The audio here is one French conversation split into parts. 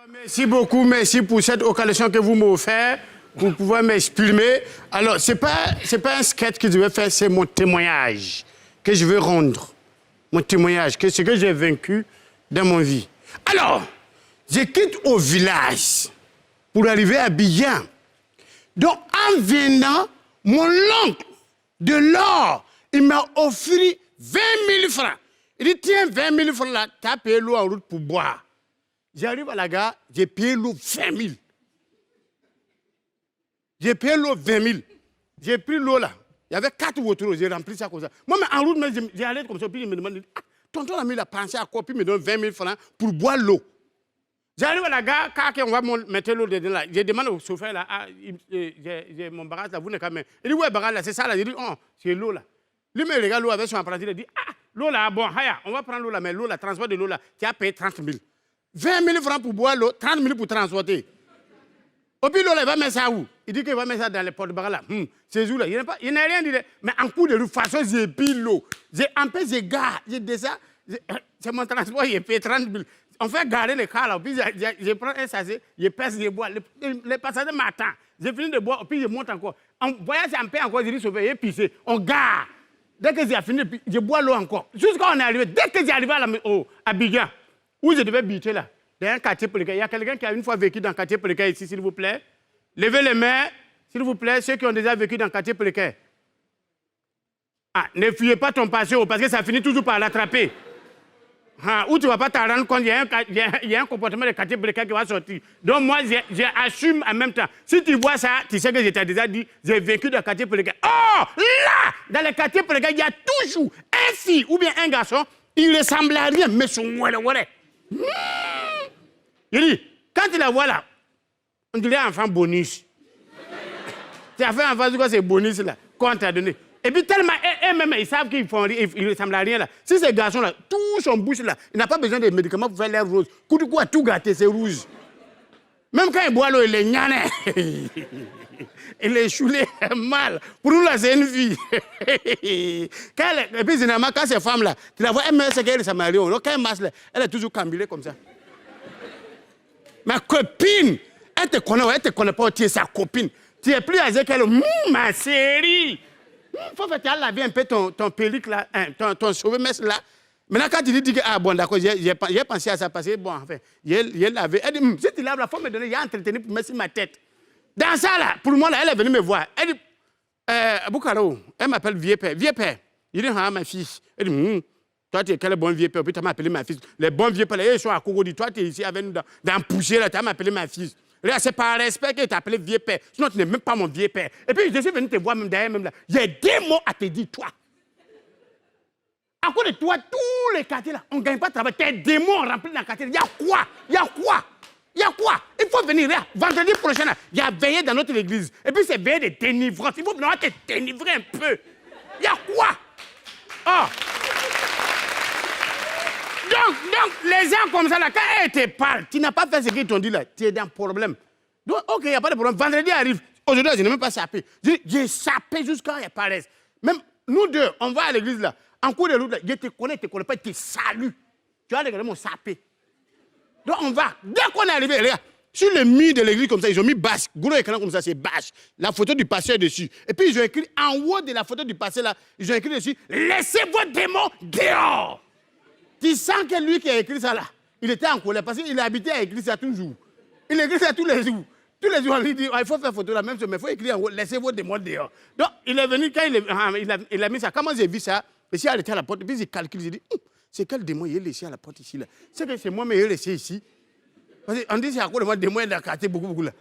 Merci beaucoup, merci pour cette occasion que vous m'offrez pour pouvoir m'exprimer. Alors, c'est pas un sketch que je vais faire, c'est mon témoignage que je veux rendre. Mon témoignage, que ce que j'ai vaincu dans mon vie. Alors, je quitte au village pour arriver à Abidjan. Donc, en venant, mon oncle de l'or, il m'a offert 20 000 francs. Il dit, tiens, 20 000 francs là, tu as payé l'eau en route pour boire. J'arrive à la gare, j'ai payé l'eau 20 000. J'ai payé l'eau 20 000. J'ai pris l'eau là. Il y avait 4 voitures, j'ai rempli ça comme ça. Moi, mais en route, j'ai allé comme ça, puis il me demande, ah, tonton a mis la pensée à quoi, puis il me donne 20 000 francs pour boire l'eau. J'arrive à la gare, quand on va mettre l'eau dedans là, je demande au chauffeur là, ah, j'ai mon bagage là, vous n'avez qu'à mettre. Il dit, ouais, bagage là, c'est ça là. Je dis, oh, c'est l'eau là. Lui, me regarde l'eau avec son appareil, il dit, ah, l'eau là, bon, haya, on va prendre l'eau là, mais l'eau là, transport de l'eau là, tu as payé 30 000. 20 000 francs pour boire l'eau, 30 000 pour transporter. Et puis l'eau là, il va mettre ça où? Il dit qu'il va mettre ça dans les porte-bagages là. Ces jours là, il n'a rien dit. Mais en coup de toute façon, j'ai pris l'eau. En peu, j'ai gare, j'ai descends, c'est mon transport, il paye 30 000. On fait garer les cars là, puis je prends un sachet, je pèse, je bois. Les passagers m'attendent. J'ai fini de boire, puis je monte encore. En voyage, en paix encore, je dis, sauver, pissé. On gare. Dès que j'ai fini, je bois l'eau encore. Jusqu'à on est arrivé, dès que j'ai arrivé à Abidjan, où je devais biter là, dans un quartier précaire. Il y a quelqu'un qui a une fois vécu dans un quartier précaire ici, s'il vous plaît. Levez les mains, s'il vous plaît, ceux qui ont déjà vécu dans un quartier précaire. Ah, ne fuyez pas ton passé, parce que ça finit toujours par l'attraper. Ah, ou tu ne vas pas t'en rendre compte, il y a un comportement de quartier précaire qui va sortir. Donc moi, j'assume en même temps. Si tu vois ça, tu sais que je t'ai déjà dit, j'ai vécu dans le quartier précaire. Oh, là, dans le quartier précaire, il y a toujours un fille ou bien un garçon, il ne ressemble à rien, mais son oué. Il dit, quand tu la vois là, on dirait enfant bonus. Tu as fait un enfant, c'est bonus là, qu'on t'a donné. Et puis tellement, eux-mêmes, ils savent qu'ils ne ressemblent à rien là. Si ces garçons-là, tout son bouche là, il n'a pas besoin de médicaments pour faire l'air rose. Coup de coup, à tout gâter, c'est rouge. Même quand il boit l'eau, il est gnané. Il est choulé mal. Pour nous là, c'est une fille. Et puis généralement, quand ces femmes là, tu la vois, elle met ce qu'elle est samarienne. Quand elle marche là, elle est toujours cambilée comme ça. Ma copine, elle te connaît pas, tu es sa copine. Tu es plus âgée qu'elle. Ma chérie. Il faut faire laver un peu ton pellic là, ton cheveu-messe là. Maintenant, quand tu dis que, ah bon, d'accord, j'ai pensé à ça, parce que, bon, enfin, j'ai lavé. Elle dit, si tu laves, il faut me donner, il y a entretenu pour mettre sur ma tête. Dans ça là, pour moi, là, elle est venue me voir. Elle dit, Boukaro, elle m'appelle Vieux Père. Vieux Père. Il dit, ah, ma fille. Elle dit, toi, tu es quel bon vieux père, puis tu m'as appelé ma fille. Les bons vieux pères, ils sont à Cogodi. Toi, tu es ici avec nous dans le poussier, là, tu m'as appelé ma fille. C'est par respect que tu as appelé vieux père. Sinon, tu n'es même pas mon vieux père. Et puis, je suis venu te voir même derrière, même là. J'ai des mots à te dire, toi. À cause de toi, tous les quartiers là, on ne gagne pas de travail. Tes démons remplis dans le quartier. Il y a quoi? Il y a quoi? Il y a quoi? Il faut venir là. Vendredi prochain, là, il y a veillé dans notre église. Et puis, c'est veillé de dénivrance. Il faut venir te délivrer un peu. Il y a quoi? Oh! Donc, les gens comme ça, là, quand ils te parlent, tu n'as pas fait ce qu'ils t'ont dit là, tu es dans le problème. Donc, ok, il n'y a pas de problème. Vendredi arrive. Aujourd'hui, je n'ai même pas sapé. J'ai sapé jusqu'à ce qu'ils apparaissent. Même nous deux, on va à l'église là. En cours de route, là, je te connais pas, je te salue. Tu vas regarder mon sapé. Donc, on va. Dès qu'on est arrivé, regarde, sur le mur de l'église comme ça, ils ont mis bâche. Gros écran comme ça, c'est bâche. La photo du pasteur dessus. Et puis, ils ont écrit en haut de la photo du pasteur là, ils ont écrit dessus, laissez vos démons dehors. Tu sens que lui qui a écrit ça là, il était en colère parce qu'il a habité à écrire ça toujours. Il écrit ça tous les jours. Tous les jours, on lui dit, il faut faire photo la même chose, mais il faut écrire en haut, laissez vos démons dehors. Donc, il est venu, quand il a mis ça, comment j'ai vu ça? Et si elle était à la porte, puis il calcule, il dit, c'est quel démon il est laissé à la porte ici là? C'est que c'est moi, mais il est laissé ici. Parce qu'on dit, c'est à cause de moi, démon, il a quartier beaucoup là.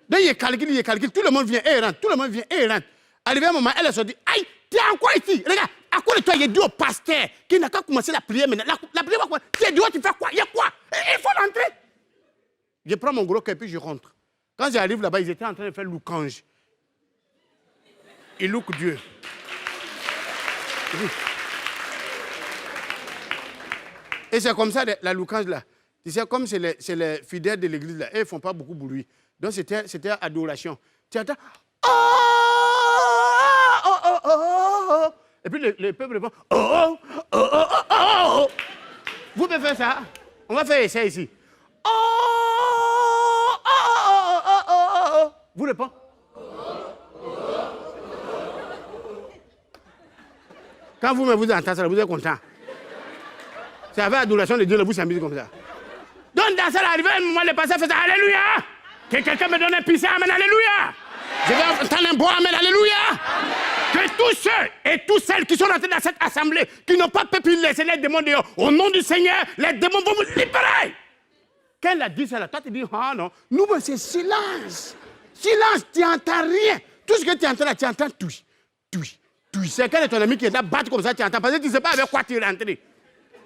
Donc, il calcule, tout le monde vient et rentre, tout le monde vient et rentre. Arrivé à un moment, elle a sorti, aïe, tu es encore ici, regarde. À quoi de toi, il a dit au pasteur qui n'a qu'à commencer la prière maintenant. La prière va quoi? Tu es dehors, tu fais quoi? Il y a quoi? Il faut rentrer. Je prends mon gros cœur et puis je rentre. Quand j'arrive là-bas, ils étaient en train de faire louange. Ils louent Dieu. Et c'est comme ça, la louange là. Tu sais, comme c'est les fidèles de l'église là, ils ne font pas beaucoup de bruit. Donc c'était adoration. Tu entends? Oh. Et puis le peuple répond, oh. Vous pouvez faire ça? On va faire ça ici. Oh. répond. Quand vous entendez ça, vous êtes content. C'est avec l'adoration de Dieu, vous s'amusez comme ça. Donc dans ça, arrivé un moment, le pasteur faisait Alléluia. Que quelqu'un me donne un puissant Amen, Alléluia. Je vais entendre un bon Amen, Alléluia. Que tous ceux et toutes celles qui sont rentrés dans cette assemblée, qui n'ont pas pu laisser les démons dehors, au nom du Seigneur, les démons vont vous libérer. Quand elle a dit ça, toi tu dis, ah non, nous, c'est silence. Silence, tu n'entends rien. Tout ce que tu entends là, tu entends tout. C'est quel est ton ami qui est là, battre comme ça, tu entends, parce que tu ne sais pas avec quoi tu es rentré.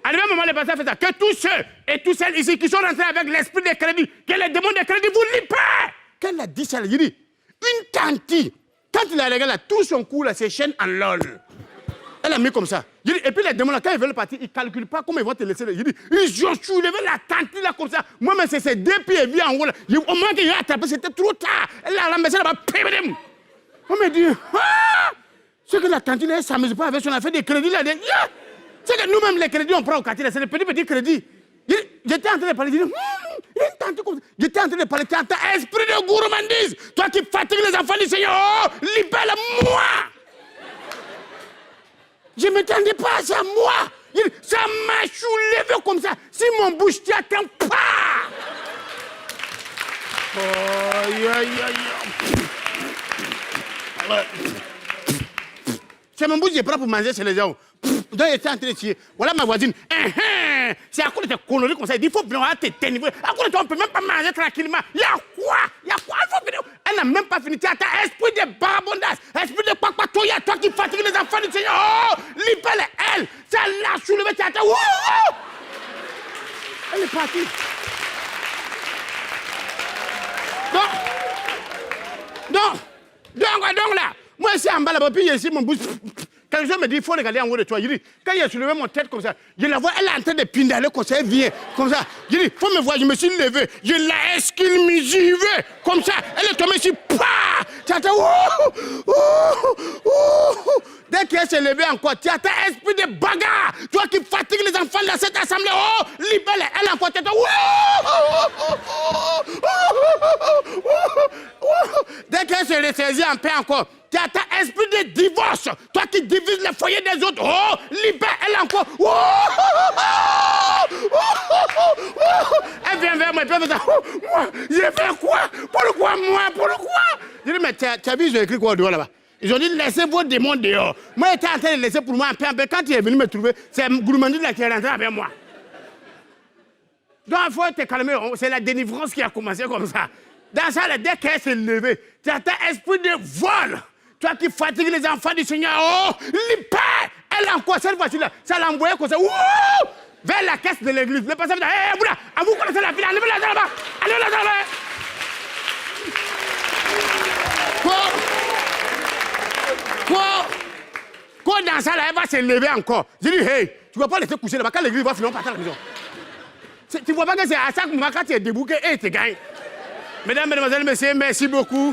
À un moment, le pasteur fait ça, que tous ceux et toutes celles ici qui sont rentrés avec l'esprit de crédit, que les démons de crédit vous libèrent. Quand elle a dit ça, il dit, une tante, quand il a regardé tout son cou, là, c'est chaîne en lol. Elle a mis comme ça. Il dit, et puis les démons, là, quand ils veulent partir, ils ne calculent pas comment ils vont te laisser. Il dit, ils ont soulevé la tante là comme ça. Moi-même, c'est ces deux pieds vieux en haut. Là. Au moins qu'il a attrapé, c'était trop tard. Elle a ramassé là-bas. On me dit, ah, c'est que la tante, elle ne s'amuse pas avec son affaire de crédit. Là, c'est que nous-mêmes, les crédits, on prend au quartier. C'est les petits crédits. J'étais en train de parler. J'étais en train de parler. Tu entends, esprit de gourmandise. Toi qui fatigues les enfants du Seigneur, oh, libère-moi. Je ne m'attendais pas à ça, moi. Ça m'a soulevé comme ça. Si mon bouche t'y attend pas. C'est mon bouche que je prends pour manger chez les gens. Donc, il était en train de tirer. Voilà ma voisine. C'est à cause de tes conneries comme ça. Il dit, il faut vraiment t'éteindre. À cause de toi, on ne peut même pas manger tranquillement. Il y a quoi? Elle n'a même pas fini. Tu attends, esprit de barabondage, esprit de papatoya, toi qui fatigues les enfants du Seigneur. Oh, libère elle. Ça l'a soulevé, tu attends. Oh! Elle est partie. Donc là, moi, ici en bas là-bas, puis ici, mon bouche. Quand je me dis, il faut regarder en haut de toi, il dit, quand il a soulevé mon tête comme ça, je la vois, elle est en train de pindaler comme ça, elle vient, comme ça. Je dis, il faut me voir, je me suis levé, je l'ai esquilmisé, comme ça, elle est tombée ici, pah! Tu attends, dès qu'elle s'est levée encore, tu attends, esprit de bagarre, toi qui fatigues les enfants de cette assemblée, oh, libère, elle encore, tu attends, dès qu'elle se ressaisit en paix encore, tu attends, esprit de divorce, toi qui divises le foyer des autres, oh, libère, elle encore, elle vient vers moi, elle fait ça, moi, j'ai fait quoi? Pourquoi moi? Je dis, mais tu as vu, ils ont écrit quoi dehors là-bas? Ils ont dit, laissez vos démons dehors. Moi, j'étais en train de laisser pour moi en paix. Quand il est venu me trouver, c'est Gourmandis là qui est rentré avec moi. Donc, il faut te calmer. C'est la délivrance qui a commencé comme ça. Dans ça, dès qu'elle s'est levée, tu as un esprit de vol. Toi qui fatigues les enfants du Seigneur, oh, libère! Elle a encore cette voiture-là. Ça l'a envoyé comme ça, vers la caisse de l'église. Le pasteur dit, hé, vous là, vous connaissez la fille, allez-la là-bas. Allez-la là-bas. Quoi dans ça, là, elle va se lever encore. Je dis, hey, tu ne vas pas laisser coucher là-bas. Quand l'église va finir, on part à la maison. Tu ne vois pas que c'est à chaque moment, quand tu es debout, que tu gagnes. Mesdames, mesdemoiselles, messieurs, merci beaucoup.